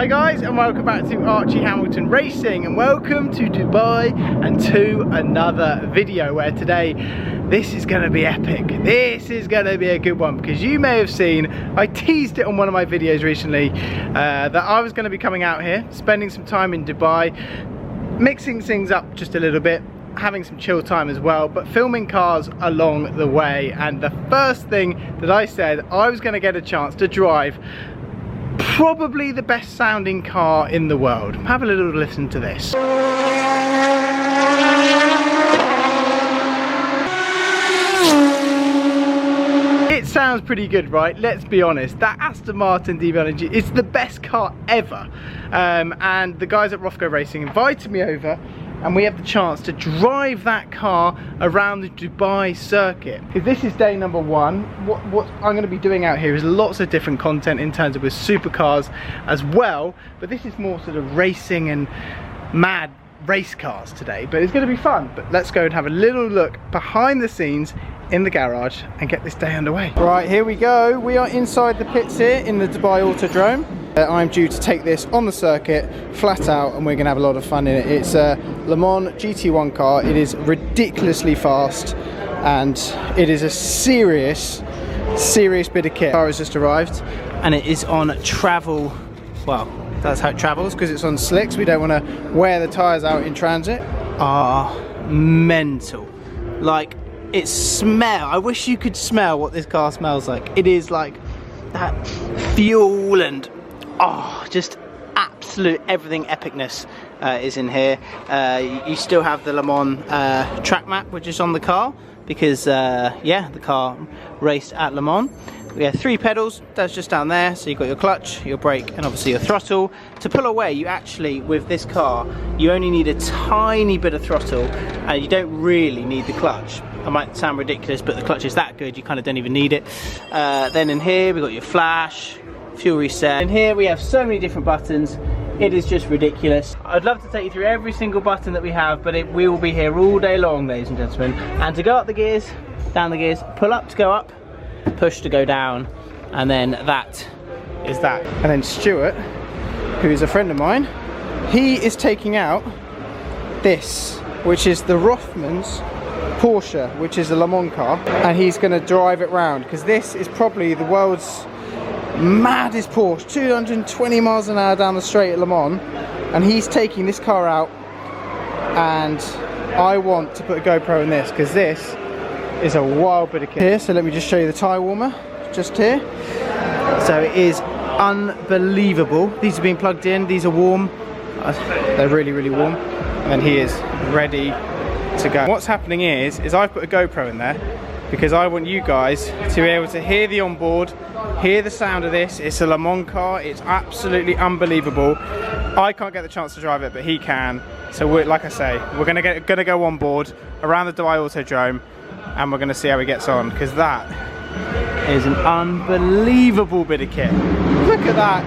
Hi guys, and welcome back to Archie Hamilton Racing, and welcome to Dubai and to another video where today this is going to be epic. This is going to be a good one because you may have seen, I teased it on one of my videos recently, that I was going to be coming out here, spending some time in Dubai, mixing things up just a little bit, having some chill time as well, but filming cars along the way. And the first thing that I said, I was going to get a chance to drive probably the best sounding car in the world. Have a little listen to this. It sounds pretty good, right? Let's be honest, that Aston Martin DB1 is the best car ever. And the guys at Rothko Racing invited me over, and we have the chance to drive that car around the Dubai circuit. This is day number one. What I'm going to be doing out here is lots of different content in terms of with supercars as well, but this is more sort of racing and mad race cars today, but it's going to be fun. But let's go and have a little look behind the scenes in the garage and get this day underway. Right, here we go. We are inside the pits here in the Dubai Autodrome. I'm due to take this on the circuit flat out, and we're going to have a lot of fun in it. It's a Le Mans GT1 car. It is ridiculously fast, and it is a serious bit of kit. The car has just arrived, and it is on travel. Well, that's how it travels because it's on slicks. We don't want to wear the tyres out in transit. Mental. Like, it I wish you could smell what this car smells like. It is like that fuel and just absolute everything epicness is in here. You still have the Le Mans track map which is on the car because yeah, the car raced at Le Mans. We have 3 pedals, that's just down there, so you've got your clutch, your brake, and obviously your throttle. To pull away, you actually, with this car, you only need a tiny bit of throttle, and you don't really need the clutch. I might sound ridiculous, but the clutch is that good, you kind of don't even need it. Then in here, we've got your flash, fuel reset. In here, we have so many different buttons. It is just ridiculous. I'd love to take you through every single button that we have, but we will be here all day long, ladies and gentlemen. And to go up the gears, down the gears, pull up to go up, push to go down, and then that is that. And then Stuart, who is a friend of mine, he is taking out this, which is the Rothmans Porsche, which is a Le Mans car, and he's going to drive it round because this is probably the world's maddest Porsche, 220 miles an hour down the straight at Le Mans, and he's taking this car out, and I want to put a GoPro in this because this is a wild bit of kit. Here, so let me just show you the tyre warmer just here. So it is unbelievable. These are being plugged in, these are warm, they're really warm, and he is ready to go. What's happening is I've put a GoPro in there because I want you guys to be able to hear the onboard, hear the sound of this. It's a Le Mans car, it's absolutely unbelievable. I can't get the chance to drive it, but he can. So like I say, we're gonna go on board around the Dubai Autodrome, and we're going to see how he gets on, because that is an unbelievable bit of kit. Look at that.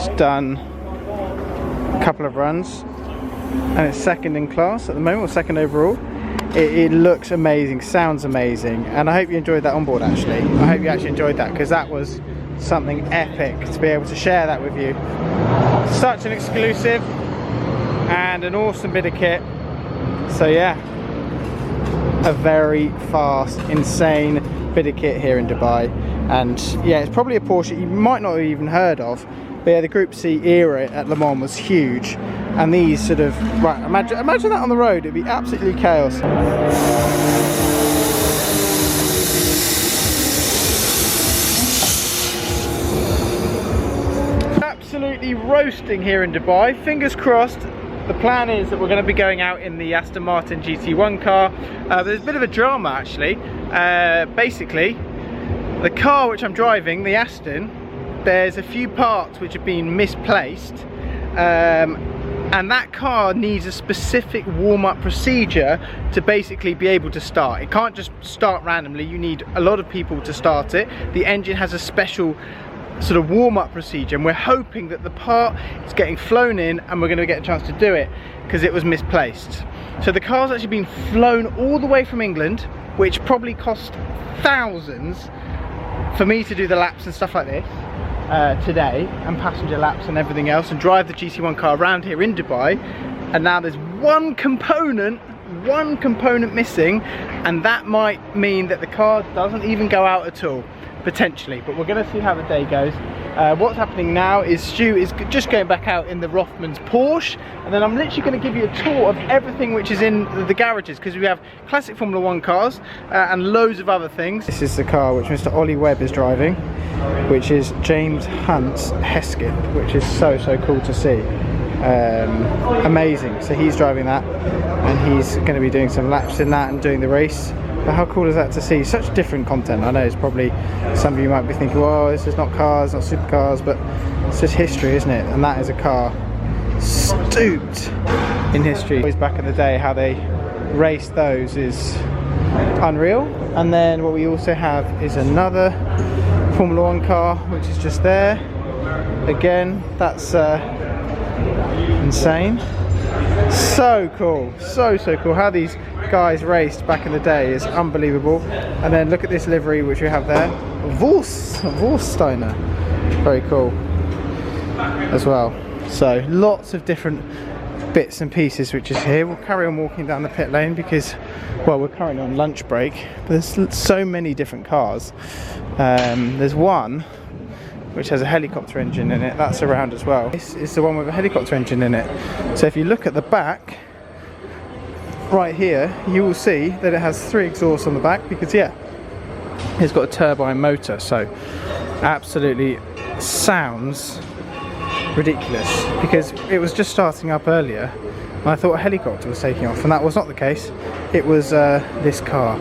just done a couple of runs and it's second in class at the moment, or second overall. It looks amazing, sounds amazing, and I hope you enjoyed that onboard actually. I hope you actually enjoyed that, because that was something epic to be able to share that with you. Such an exclusive and an awesome bit of kit. So yeah, a very fast, insane bit of kit here in Dubai. And yeah, it's probably a Porsche you might not have even heard of, but yeah, the Group C era at Le Mans was huge. And these sort of, right, imagine that on the road, it'd be absolutely chaos. Absolutely roasting here in Dubai. Fingers crossed. The plan is that we're going to be going out in the Aston Martin GT1 car. There's a bit of a drama actually. Basically, the car which I'm driving, the Aston, there's a few parts which have been misplaced. And that car needs a specific warm-up procedure to basically be able to start. It can't just start randomly, you need a lot of people to start it. The engine has a special sort of warm-up procedure, and we're hoping that the part is getting flown in and we're going to get a chance to do it because it was misplaced. So the car's actually been flown all the way from England, which probably cost thousands for me to do the laps and stuff like this. Today, and passenger laps and everything else, and drive the GT1 car around here in Dubai, and now there's one component missing, and that might mean that the car doesn't even go out at all, potentially. But we're going to see how the day goes. What's happening now is Stu is just going back out in the Rothmans Porsche, and then I'm literally going to give you a tour of everything which is in the garages, because we have classic Formula 1 cars and loads of other things. This is the car which Mr. Ollie Webb is driving, which is James Hunt's Hesketh, which is so cool to see. Amazing. So he's driving that, and he's going to be doing some laps in that and doing the race. But how cool is that to see? Such different content. I know it's probably, some of you might be thinking, well, this is not cars, not supercars, but it's just history, isn't it? And that is a car stooped in history. Always back in the day, how they raced those is unreal. And then what we also have is another Formula 1 car, which is just there. Again, that's insane. So cool, so cool. How these guys raced back in the day is unbelievable. And then look at this livery which we have there, Vorsteiner, very cool as well. So lots of different bits and pieces which is here. We'll carry on walking down the pit lane because, well, we're currently on lunch break, but there's so many different cars. There's one which has a helicopter engine in it, that's around as well. This is the one with a helicopter engine in it. So if you look at the back right here, you will see that it has 3 exhausts on the back, because yeah, it's got a turbine motor, so absolutely sounds ridiculous, because it was just starting up earlier and I thought a helicopter was taking off, and that was not the case. It was this car.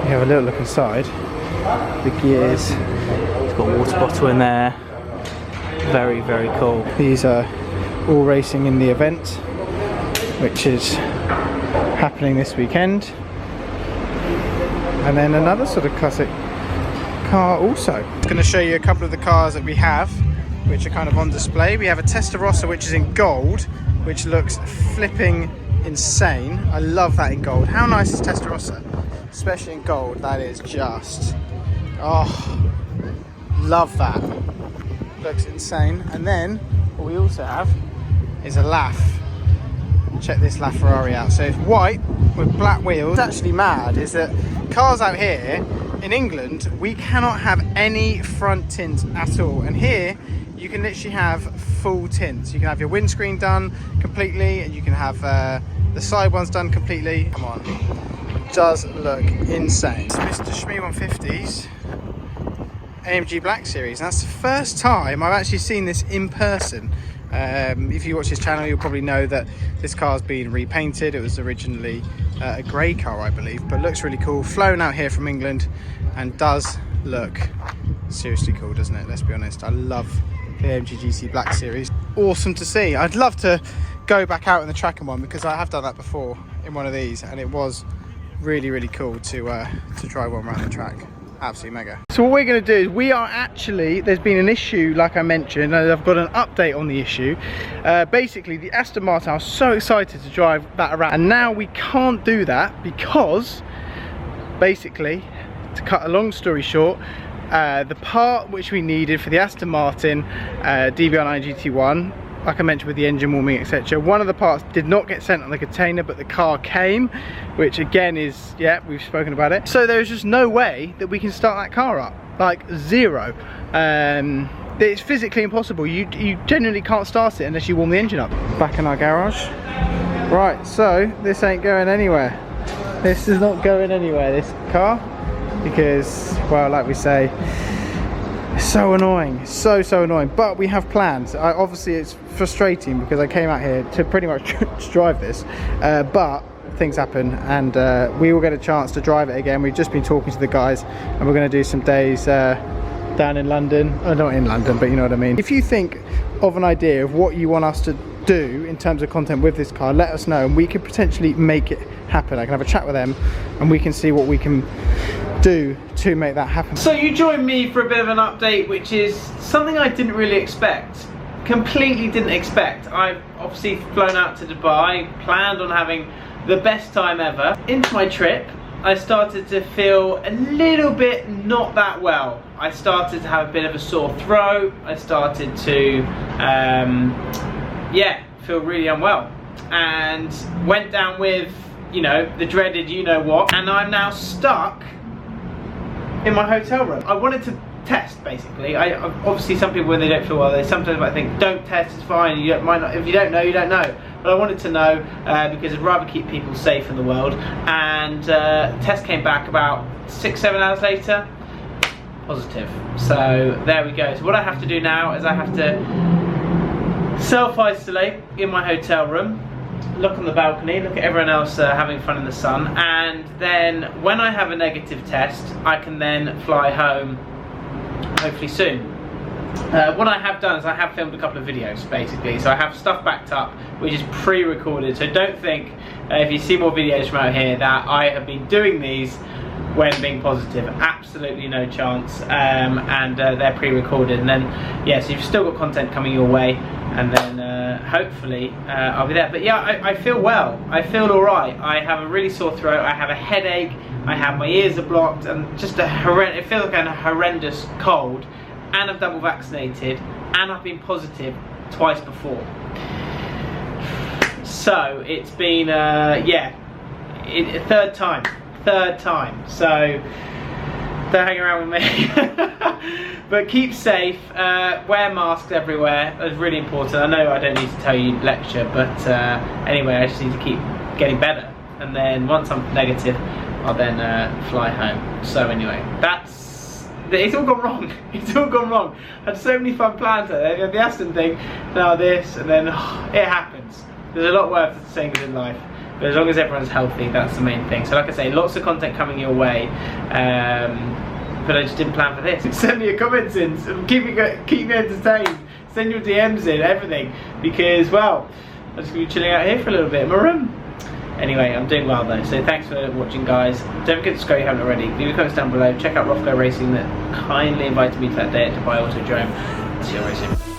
Have a little look inside. The gears, it's got a water bottle in there. Very cool. These are all racing in the event, which is happening this weekend. And then another sort of classic car also. I'm going to show you a couple of the cars that we have, which are kind of on display. We have a Testarossa which is in gold, which looks flipping insane. I love that in gold. How nice is Testarossa? Especially in gold, that is just, oh, love that. Looks insane. And then what we also have is a LAF. Check this LaFerrari out. So it's white with black wheels. What's actually mad is that cars out here in England, we cannot have any front tint at all, and here you can literally have full tints. You can have your windscreen done completely, and you can have the side ones done completely. Come on. Does look insane. It's Mr. Shmee 150's AMG Black Series, and that's the first time I've actually seen this in person. If you watch his channel, you'll probably know that this car's been repainted. It was originally a grey car, I believe, but looks really cool. Flown out here from England and does look seriously cool, doesn't it? Let's be honest, I love the AMG GT Black Series. Awesome to see. I'd love to go back out in the tracking one, because I have done that before in one of these, and it was really, really cool to drive one around the track. Absolutely mega. So what we're going to do is we are actually, there's been an issue like I mentioned, and I've got an update on the issue. Basically the Aston Martin, I was so excited to drive that around, and now we can't do that because basically, to cut a long story short, the part which we needed for the Aston Martin DB9 GT1, like I mentioned with the engine warming etc, one of the parts did not get sent on the container, but the car came, which again is, yeah, we've spoken about it. So there's just no way that we can start that car up, like zero. It's physically impossible. You genuinely can't start it unless you warm the engine up. Back in our garage. Right, so this ain't going anywhere. This is not going anywhere, this car, because, well, like we say, it's so annoying, so annoying. But we have plans. Obviously it's frustrating because I came out here to pretty much drive this, but things happen, and we will get a chance to drive it again. We've just been talking to the guys, and we're going to do some days down in London. Not in London, but you know what I mean. If you think of an idea of what you want us to do in terms of content with this car, let us know, and we could potentially make it happen. I can have a chat with them, and we can see what we can do to make that happen. So you joined me for a bit of an update, which is something I didn't really expect. Completely didn't expect. I've obviously flown out to Dubai, planned on having the best time ever. Into my trip, I started to feel a little bit not that well. I started to have a bit of a sore throat. I started to, yeah, feel really unwell. And went down with, you know, the dreaded you know what. And I'm now stuck in my hotel room. I wanted to test, basically. Obviously some people, when they don't feel well, they sometimes might think, don't test, it's fine, you might not, if you don't know, you don't know. But I wanted to know because I'd rather keep people safe in the world. And test came back about 6-7 hours later, positive. So there we go. So what I have to do now is I have to self-isolate in my hotel room, look on the balcony, look at everyone else having fun in the sun, and then when I have a negative test, I can then fly home, hopefully soon. What I have done is I have filmed a couple of videos, basically, so I have stuff backed up which is pre-recorded, so don't think if you see more videos from out here that I have been doing these when being positive. Absolutely no chance. And they're pre-recorded, and then yeah, so you've still got content coming your way, and then hopefully I'll be there. But yeah, I feel well, I feel alright. I have a really sore throat, I have a headache, I have my ears are blocked, and just it feels like a horrendous cold, and I'm double vaccinated, and I've been positive twice before. So it's been yeah, third time, so don't hang around with me. But keep safe, wear masks everywhere, that's really important. I know I don't need to tell you lecture, but anyway, I just need to keep getting better, and then once I'm negative, I'll then fly home. So anyway, it's all gone wrong. It's all gone wrong. I had so many fun plans there. The Aston thing, now this, and then it happens. There's a lot worse things in life, but as long as everyone's healthy, that's the main thing. So like I say, lots of content coming your way, but I just didn't plan for this. Send me your comments in, keep me entertained, send your DMs in, everything, because, well, I'm just going to be chilling out here for a little bit in my room. Anyway, I'm doing well though, so thanks for watching, guys. Don't forget to subscribe if you haven't already. Leave your comments down below. Check out Rothko Racing that kindly invited me to that day at Dubai Autodrome. See you very soon.